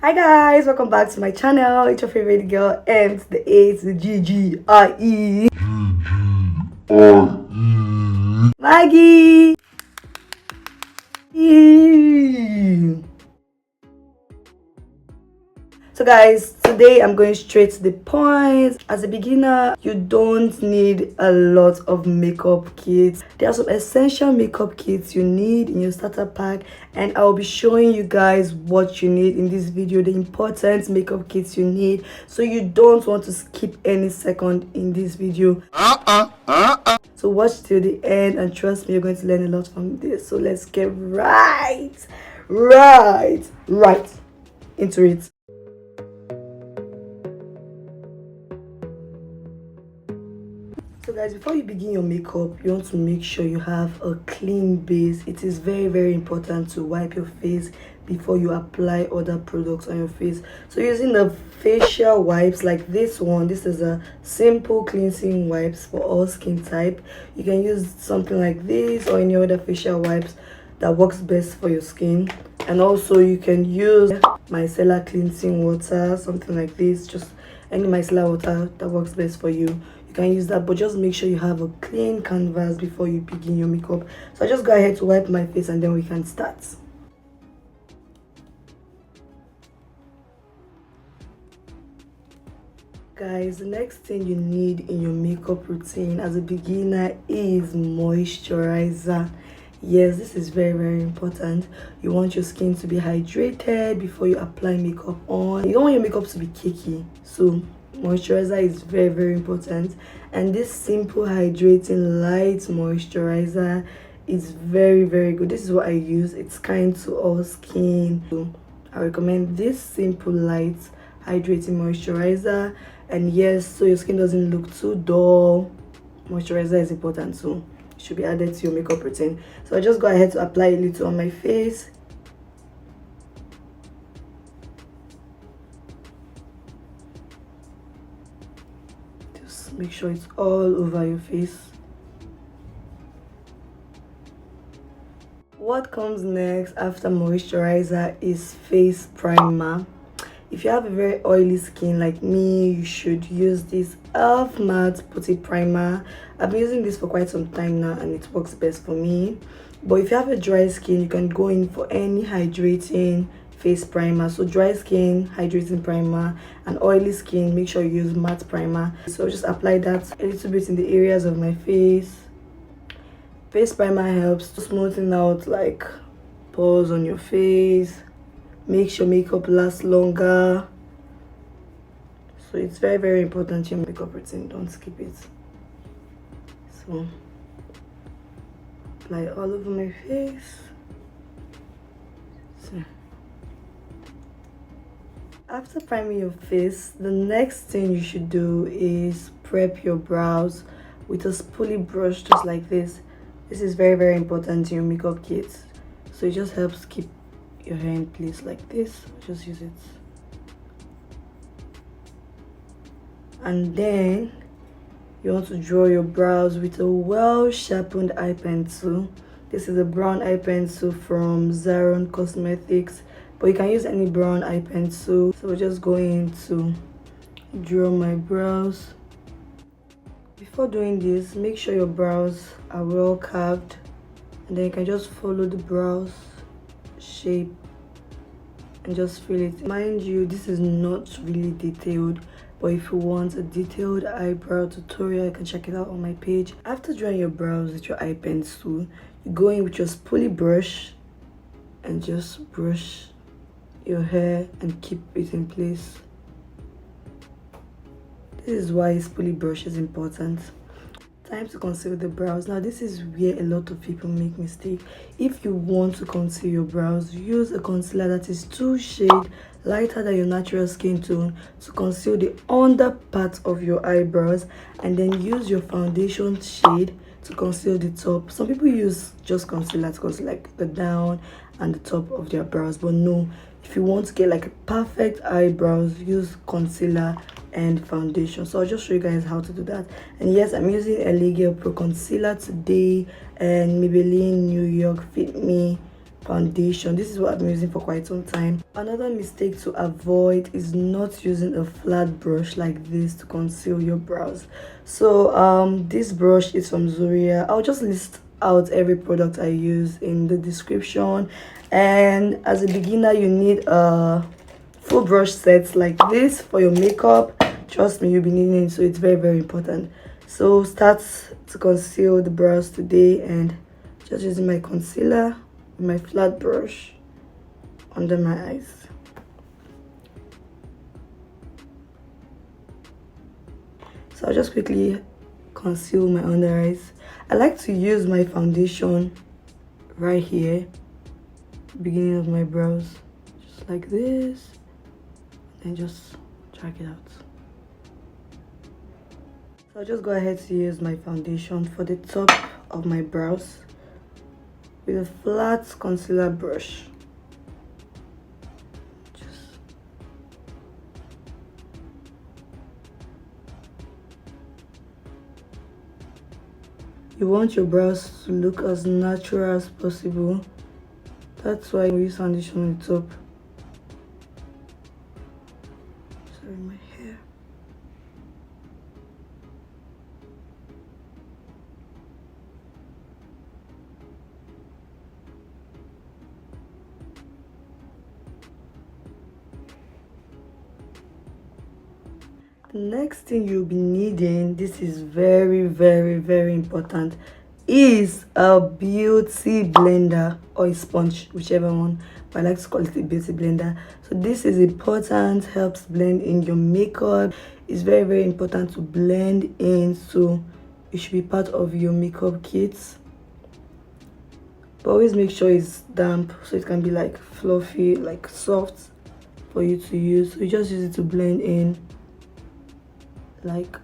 Hi guys, welcome back to my channel. It's your favorite girl, M to the A to the G-G-I-E. Maggie. So guys, today I'm going straight to the point. As a beginner, you don't need a lot of makeup kits. There are some essential makeup kits you need in your starter pack, and I'll be showing you guys what you need in this video, the important makeup kits you need, so you don't want to skip any second in this video. So watch till the end and trust me, you're going to learn a lot from this. So let's get right into it. So guys, before you begin your makeup, you want to make sure you have a clean base. It is very important to wipe your face before you apply other products on your face. So using the facial wipes like this one, this is a simple cleansing wipes for all skin type. You can use something like this or any other facial wipes that works best for your skin. And also you can use micellar cleansing water, something like this, just any micellar water that works best for you. You can use that, but just make sure you have a clean canvas before you begin your makeup. So I just go ahead to wipe my face and then we can start. Guys, the next thing you need in your makeup routine as a beginner is moisturizer. Yes, this is very important. You want your skin to be hydrated before you apply makeup on. You don't want your makeup to be cakey, so moisturizer is very important. And this simple hydrating light moisturizer is very good. This is what I use. It's kind to all skin. So I recommend this simple light hydrating moisturizer. And yes, so your skin doesn't look too dull, moisturizer is important too. It should be added to your makeup routine. So I just go ahead to apply a little on my face. Just make sure it's all over your face. What comes next after moisturizer is face primer. If you have a very oily skin like me, you should use this e.l.f. matte putty primer. I've been using this for quite some time now and it works best for me. But if you have a dry skin, you can go in for any hydrating face primer. So dry skin, hydrating primer, and oily skin, make sure you use matte primer. So just apply that a little bit in the areas of my face. Face primer helps to smoothing out like pores on your face, makes your makeup last longer. So it's very important in your makeup routine, don't skip it. So apply all over my face. So after priming your face, the next thing you should do is prep your brows with a spoolie brush just like this. This is very important in your makeup kit. So it just helps keep your hair in place like this. Just use it. And then you want to draw your brows with a well sharpened eye pencil. This is a brown eye pencil from Zaron Cosmetics, but you can use any brown eye pencil. So we're just going to draw my brows. Before doing this, make sure your brows are well carved, and then you can just follow the brows shape and just fill it. Mind you, this is not really detailed, but if you want a detailed eyebrow tutorial, you can check it out on my page. After drawing your brows with your eye pencil, you go in with your spoolie brush and just brush your hair and keep it in place. This is why spoolie brush is important. Time to conceal the brows. Now this is where a lot of people make mistake. If you want to conceal your brows, use a concealer that is 2 shades lighter than your natural skin tone to conceal the under part of your eyebrows, and then use your foundation shade to conceal the top. Some people use just concealer to conceal like the down and the top of their brows, but no, if you want to get like a perfect eyebrows, use concealer and foundation. So I'll just show you guys how to do that. And yes, I'm using a Legel Pro concealer today and Maybelline New York Fit Me foundation. This is what I've been using for quite some time. Another mistake to avoid is not using a flat brush like this to conceal your brows. So this brush is from Zuria. I'll just list out every product I use in the description. And as a beginner, you need a full brush set like this for your makeup. Trust me, you'll be needing it, so it's very important. So start to conceal the brows today, and just using my concealer with my flat brush under my eyes. So I'll just quickly conceal my under eyes. I like to use my foundation right here, beginning of my brows, just like this, and just drag it out. So I'll just go ahead to use my foundation for the top of my brows with a flat concealer brush. You want your brows to look as natural as possible. That's why we use foundation on the top. Sorry, my hair. The next thing you'll be needing, this is very important, is a beauty blender or a sponge, whichever one, but I like to call it a beauty blender. So this is important, helps blend in your makeup. It's very important to blend in, so it should be part of your makeup kits. But always make sure it's damp, so it can be like fluffy, like soft for you to use. So you just use it to blend in like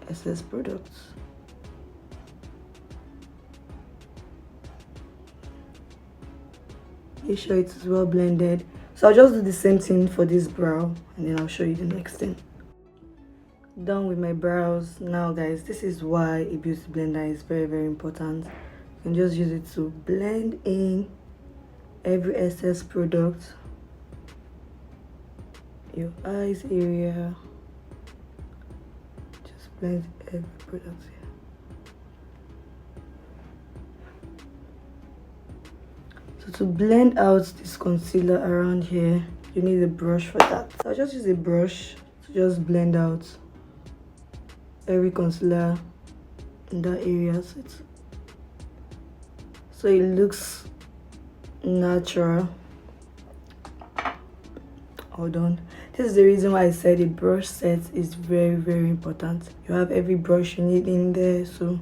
excess products. Make sure it's well blended. So I'll just do the same thing for this brow, and then I'll show you the next thing. Done with my brows. Now guys, this is why a beauty blender is very important. You can just use it to blend in every excess product, your eyes area. Blend every product here. So to blend out this concealer around here, you need a brush for that. So I'll just use a brush to just blend out every concealer in that area, so it looks natural. Hold on. This is the reason why I said a brush set is very important. You have every brush you need in there, so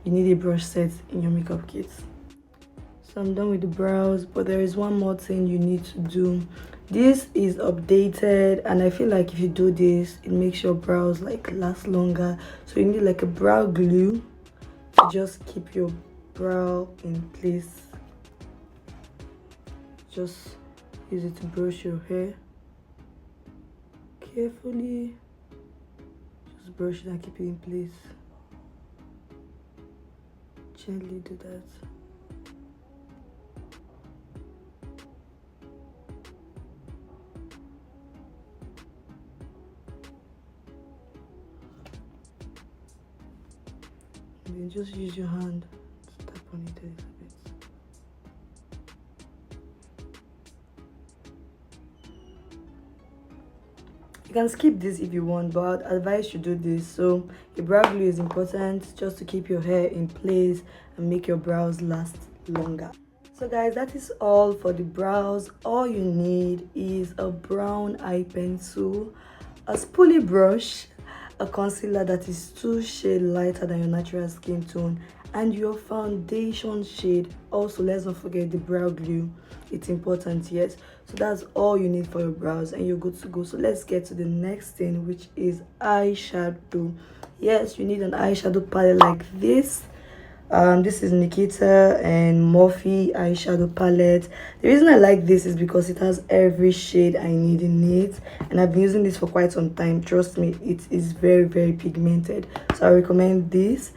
you need a brush set in your makeup kit. So I'm done with the brows, but there is one more thing you need to do. This is updated, and I feel like if you do this, it makes your brows like last longer. So you need like a brow glue to just keep your brow in place. Just use it to brush your hair carefully. Just brush it and keep it in place. Gently do that. And then just use your hand to tap on it a little bit. You can skip this if you want, but I'd advise you do this. So your brow glue is important just to keep your hair in place and make your brows last longer. So guys, that is all for the brows. All you need is a brown eye pencil, a spoolie brush, a concealer that is 2 shades lighter than your natural skin tone, and your foundation shade. Also, let's not forget the brow glue. It's important, yes. So that's all you need for your brows, and you're good to go. So let's get to the next thing, which is eyeshadow. Yes, you need an eyeshadow palette like this. This is Nikita and Morphe eyeshadow palette. The reason I like this is because it has every shade I need in it, and I've been using this for quite some time. Trust me, it is very pigmented, so I recommend this.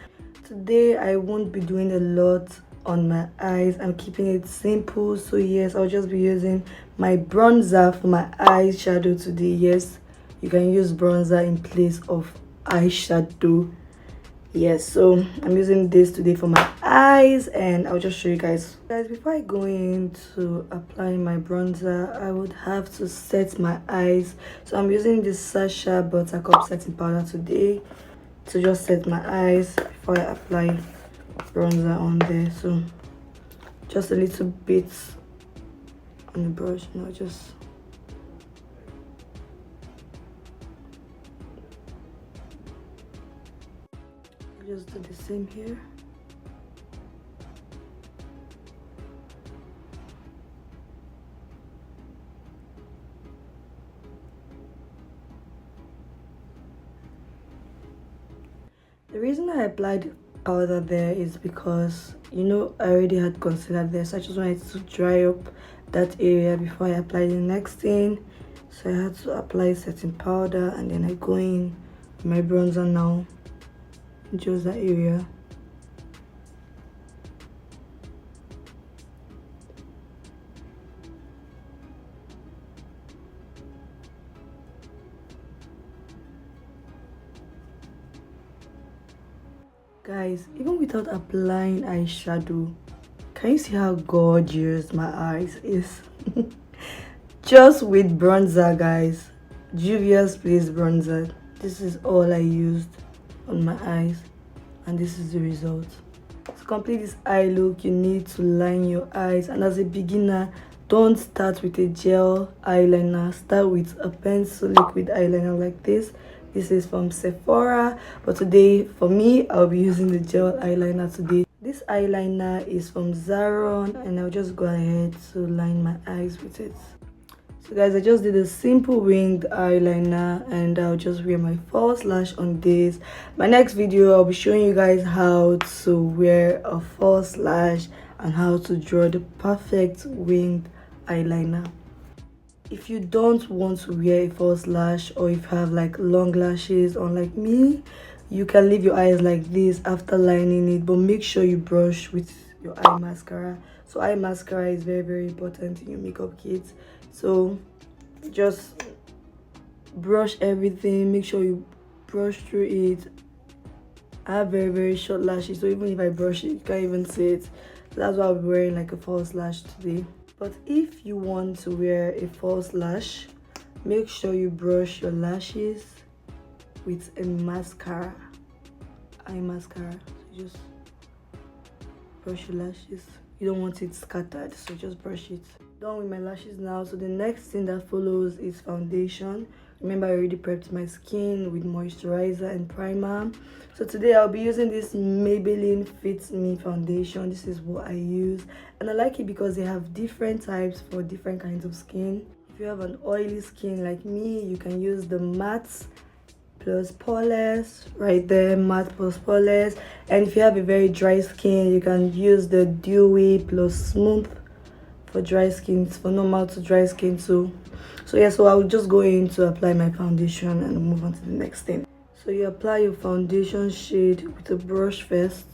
Today I won't be doing a lot on my eyes. I'm keeping it simple, so yes, I'll just be using my bronzer for my eyeshadow today. Yes, you can use bronzer in place of eyeshadow. Yes, so I'm using this today for my eyes, and I'll just show you guys. Before I go into applying my bronzer, I would have to set my eyes. So I'm using this Sacha Buttercup setting powder today to just set my eyes before I apply bronzer on there. So just a little bit on the brush, just do the same here. The reason I applied powder there is because I already had concealer there, so I just wanted to dry up that area before I apply the next thing. So I had to apply setting powder, and then I go in with my bronzer now, just that area. Guys, even without applying eyeshadow, can you see how gorgeous my eyes is? Just with bronzer, guys. Juvia's Place bronzer. This is all I used on my eyes, and this is the result. To complete this eye look, you need to line your eyes, and as a beginner, don't start with a gel eyeliner. Start with a pencil liquid eyeliner like this. This is from Sephora, but today for me, I'll be using the gel eyeliner today. This eyeliner is from Zaron, and I'll just go ahead to line my eyes with it. So guys, I just did a simple winged eyeliner, and I'll just wear my false lash on this. My next video, I'll be showing you guys how to wear a false lash and how to draw the perfect winged eyeliner. If you don't want to wear a false lash, or if you have like long lashes, unlike me, you can leave your eyes like this after lining it, but make sure you brush with your eye mascara. So eye mascara is very, very important in your makeup kit. So just brush everything, make sure you brush through it. I have very, very short lashes, so even if I brush it, you can't even see it. So that's why I'll be wearing like a false lash today. But if you want to wear a false lash, make sure you brush your lashes with a mascara, eye mascara. So just brush your lashes. You don't want it scattered, so just brush it. Done with my lashes now. So the next thing that follows is foundation. Remember, I already prepped my skin with moisturizer and primer. So today I'll be using this Maybelline Fit Me foundation. This is what I use, and I like it because they have different types for different kinds of skin. If you have an oily skin like me, you can use the matte plus poreless right there, matte plus poreless. And if you have a very dry skin, you can use the dewy plus smooth for dry skin, for normal to dry skin too. So yeah, so I'll just go in to apply my foundation and move on to the next thing. So you apply your foundation shade with a brush first.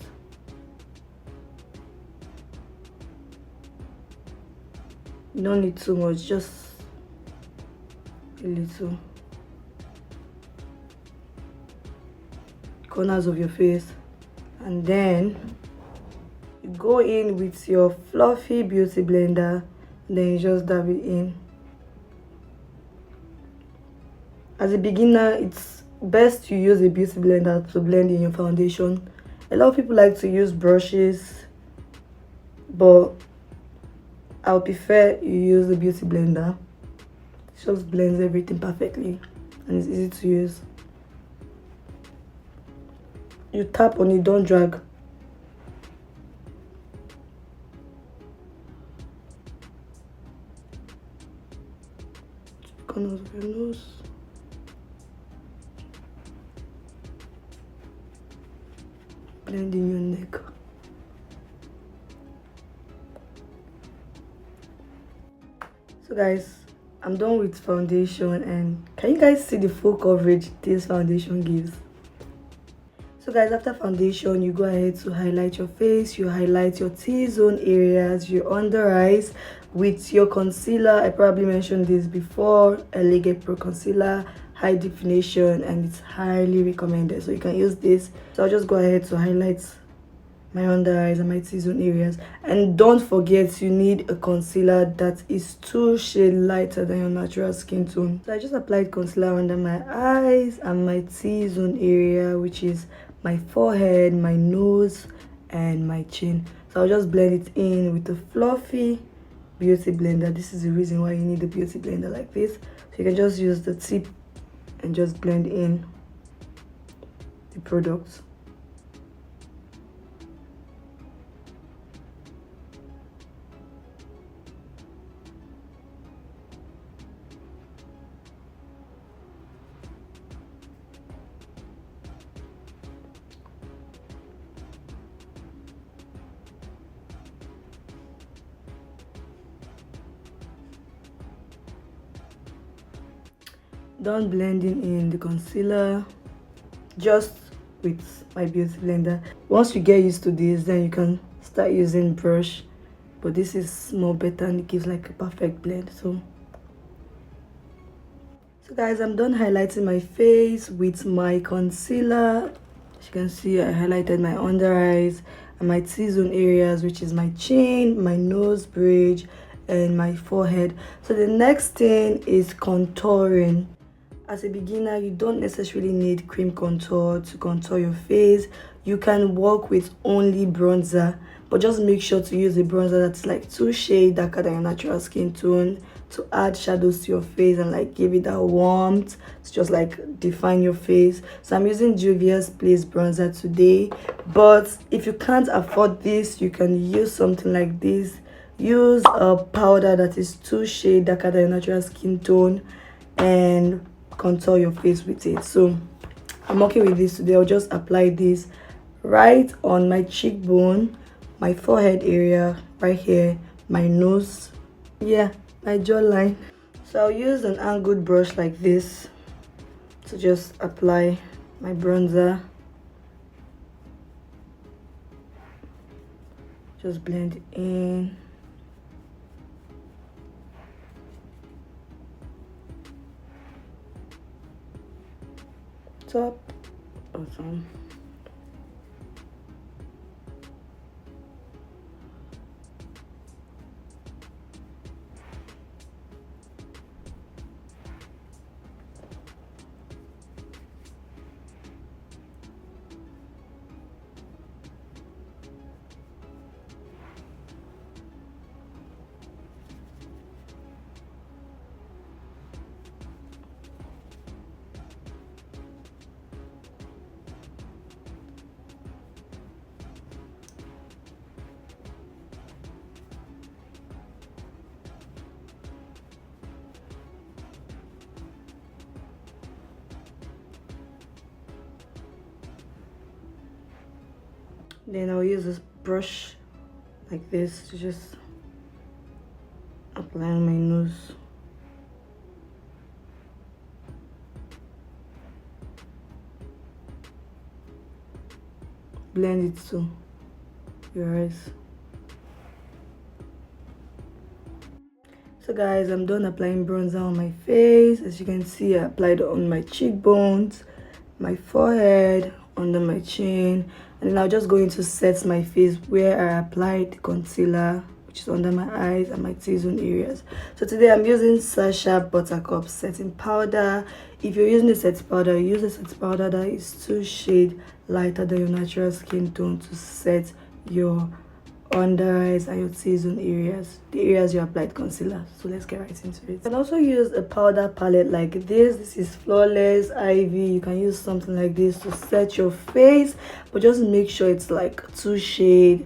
You don't need too much, just a little. Corners of your face, and then you go in with your fluffy beauty blender, and then you just dab it in. As a beginner, it's best to use a beauty blender to blend in your foundation. A lot of people like to use brushes, but I would prefer you use the beauty blender. It just blends everything perfectly, and it's easy to use. You tap on it, don't drag. Corners of your nose. Blend in your neck. So guys, I'm done with foundation, and can you guys see the full coverage this foundation gives? So guys, after foundation, you go ahead to highlight your face, you highlight your T-zone areas, your under eyes with your concealer. I probably mentioned this before, Elegant Pro Concealer, high definition, and it's highly recommended. So you can use this. So I'll just go ahead to highlight my under eyes and my T-zone areas. And don't forget, you need a concealer that is 2 shades lighter than your natural skin tone. So I just applied concealer under my eyes and my T-zone area, which is my forehead, my nose, and my chin. So I'll just blend it in with a fluffy beauty blender. This is the reason why you need a beauty blender like this. So you can just use the tip and just blend in the products. Done blending in the concealer just with my beauty blender. Once you get used to this, then you can start using brush, but this is more better and it gives like a perfect blend. So guys, I'm done highlighting my face with my concealer. As you can see, I highlighted my under eyes and my T-zone areas, which is my chin, my nose bridge, and my forehead. So the next thing is contouring. As a beginner, you don't necessarily need cream contour to contour your face. You can work with only bronzer, but just make sure to use a bronzer that's like 2 shades darker than your natural skin tone to add shadows to your face and like give it that warmth to just like define your face. So I'm using Juvia's Place bronzer today, but if you can't afford this, you can use something like this. Use a powder that is 2 shades darker than your natural skin tone and contour your face with it. So I'm working with this today. I'll just apply this right on my cheekbone, my forehead area right here, my nose, yeah, my jawline. So I'll use an angled brush like this to just apply my bronzer. Just blend it in. Top, bottom. Then I'll use this brush like this to just apply on my nose. Blend it to your eyes. So guys, I'm done applying bronzer on my face. As you can see, I applied it on my cheekbones, my forehead, under my chin, and then I'll just go into set my face where I applied the concealer, which is under my eyes and my T-zone areas. So today I'm using Sacha Buttercup setting powder. If you're using a setting powder, use a setting powder that is 2 shades lighter than your natural skin tone to set your under eyes and your T-zone areas, the areas you applied concealer. So let's get right into it. You can also use a powder palette like this is Flawless Ivy. You can use something like this to set your face, but just make sure it's like 2 shades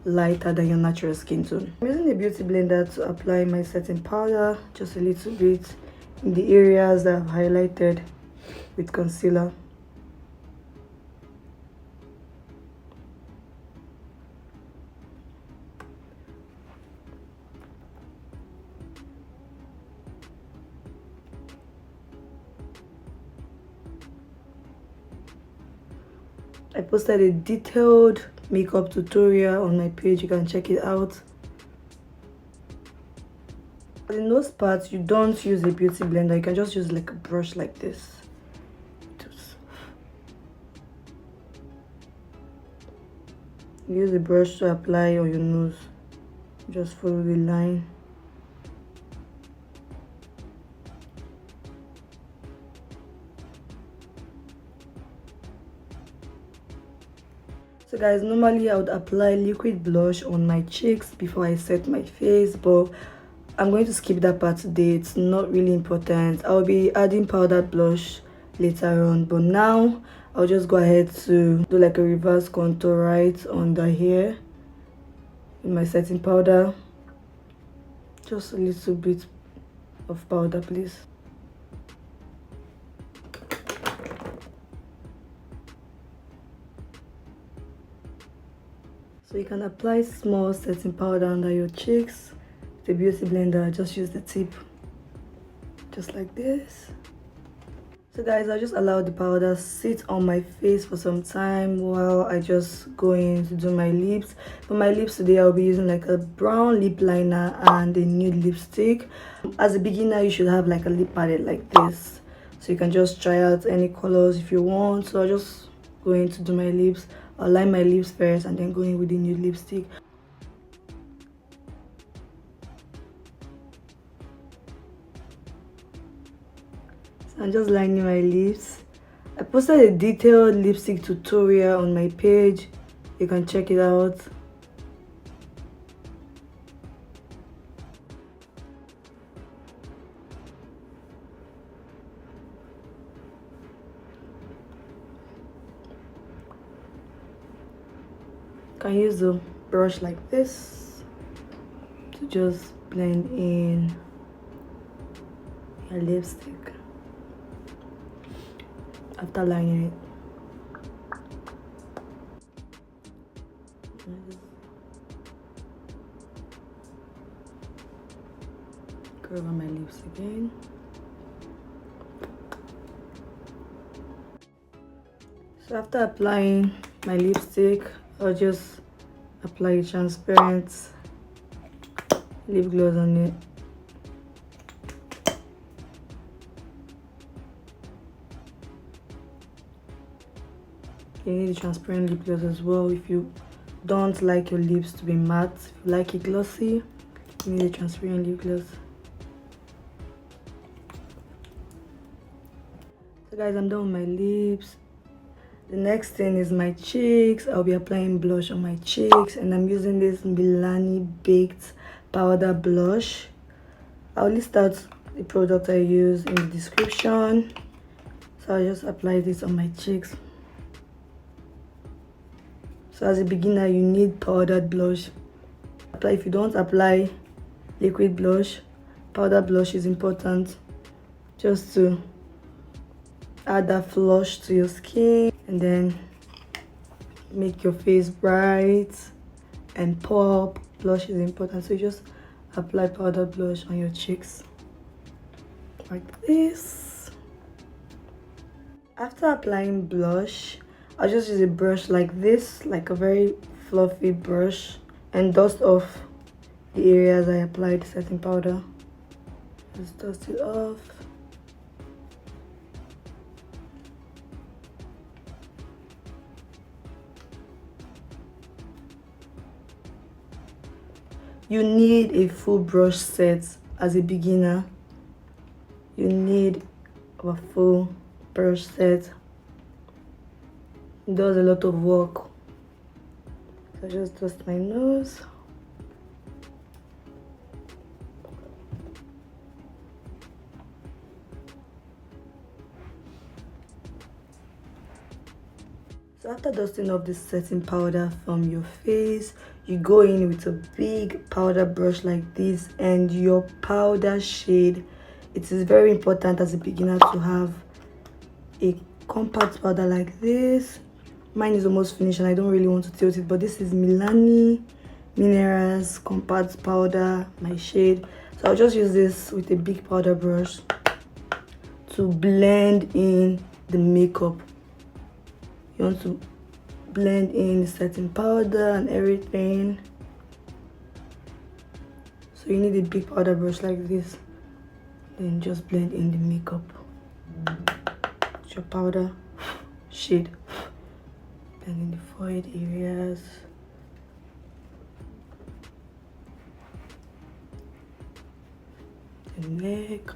lighter than your natural skin tone. I'm using a beauty blender to apply my setting powder just a little bit in the areas that I've highlighted with concealer. I posted a detailed makeup tutorial on my page, you can check it out. In those parts, you don't use a beauty blender, you can just use like a brush like this. Use a brush to apply on your nose. Just follow the line. So guys, normally I would apply liquid blush on my cheeks before I set my face, but I'm going to skip that part today. It's not really important. I'll be adding powdered blush later on, but now I'll just go ahead to do like a reverse contour right under here with my setting powder. Just a little bit of powder, please. So you can apply small setting powder under your cheeks. The beauty blender, just use the tip, just like this. So guys, I'll just allow the powder sit on my face for some time while I just go in to do my lips. For my lips today, I'll be using like a brown lip liner and a nude lipstick. As a beginner, you should have like a lip palette like this, so you can just try out any colors if you want. So I'll just go in to do my lips. I'll line my lips first and then go in with the nude lipstick. I'm just lining my lips. I posted a detailed lipstick tutorial on my page, you can check it out. You can use a brush like this to just blend in your lipstick after lining it. Go over my lips again. So after applying my lipstick, I'll just apply a transparent lip gloss on it. You need a transparent lip gloss as well. If you don't like your lips to be matte, if you like it glossy, you need a transparent lip gloss. So guys, I'm done with my lips. The next thing is my cheeks. I'll be applying blush on my cheeks, and I'm using this Milani Baked Powder Blush. I'll list out the product I use in the description. So I'll just apply this on my cheeks. So as a beginner, you need powdered blush. If you don't apply liquid blush, powdered blush is important just to add that flush to your skin and then make your face bright and pop. Blush is important, so you just apply powdered blush on your cheeks like this. After applying blush, I'll just use a brush like this, like a very fluffy brush, and dust off the areas I applied setting powder. Just dust it off. You need a full brush set as a beginner. You need a full brush set. It does a lot of work. So I just dust my nose. So after dusting off the setting powder from your face, you go in with a big powder brush like this, and your powder shade. It is very important as a beginner to have a compact powder like this. Mine is almost finished and I don't really want to tilt it, but this is Milani Minerals compact powder, my shade. So I'll just use this with a big powder brush to blend in the makeup. You want to blend in the setting powder and everything. So you need a big powder brush like this, then just blend in the makeup. Your powder shade, blend in the forehead areas, the neck.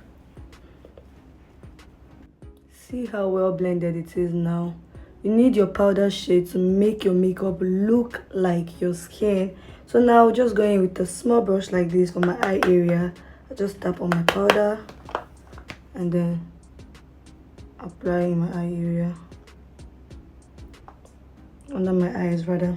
See how well blended it is now. You need your powder shade to make your makeup look like your skin. So now just going with a small brush like this for my eye area, I just tap on my powder and then apply in my eye area, under my eyes rather.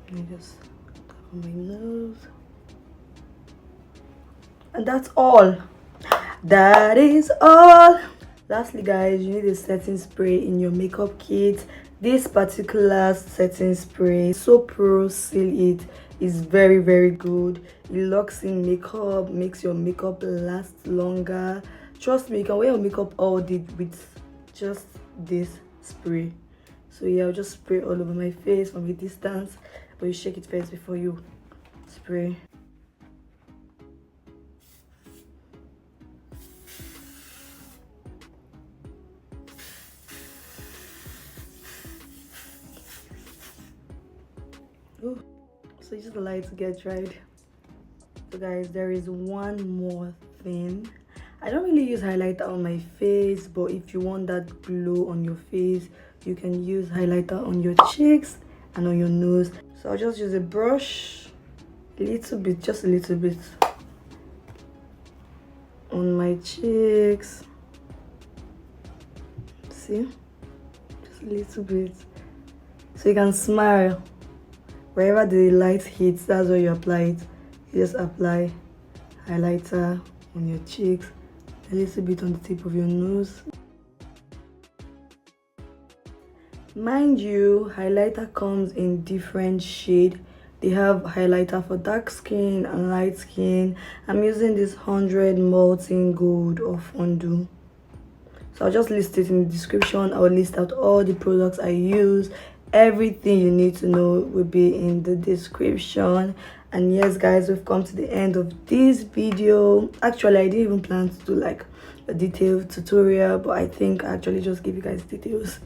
And just tap on my nose. And that's all. That is all. Lastly guys, you need a setting spray in your makeup kit. This particular setting spray, So Pro Seal It, is very, very good. It locks in makeup, makes your makeup last longer. Trust me, you can wear your makeup all day with just this spray. So yeah, I'll just spray all over my face from a distance, but you shake it first before you spray. Ooh, so just allow it to get dried. So guys, there is one more thing. I don't really use highlighter on my face, but if you want that glow on your face, you can use highlighter on your cheeks and on your nose. So I'll just use a brush, a little bit, just a little bit on my cheeks. See, just a little bit, so you can smile. Wherever the light hits, that's where you apply it. You just apply highlighter on your cheeks, a little bit on the tip of your nose. Mind you, highlighter comes in different shades. They have highlighter for dark skin and light skin. I'm using this 100 Molten Gold of Fondue. So I'll just list it in the description. I'll list out all the products I use. Everything you need to know will be in the description. And yes guys, we've come to the end of this video. Actually, I didn't even plan to do like a detailed tutorial, but I think I actually just give you guys details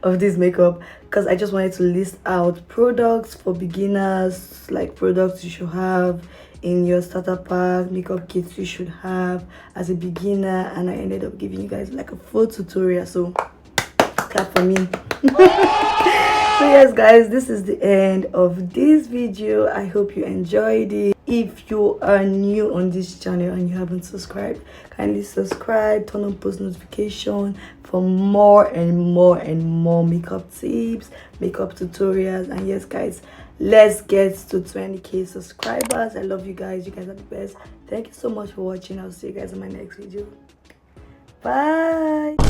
of this makeup because I just wanted to list out products for beginners, like products you should have in your starter pack, makeup kits you should have as a beginner, and I ended up giving you guys like a full tutorial. So clap for me. So yes guys, this is the end of this video. I hope you enjoyed it. If you are new on this channel and you haven't subscribed, kindly subscribe, turn on post notification for more and more and more makeup tips, makeup tutorials. And yes guys, let's get to 20k subscribers. I love you guys. You guys are the best. Thank you so much for watching. I'll see you guys in my next video. Bye.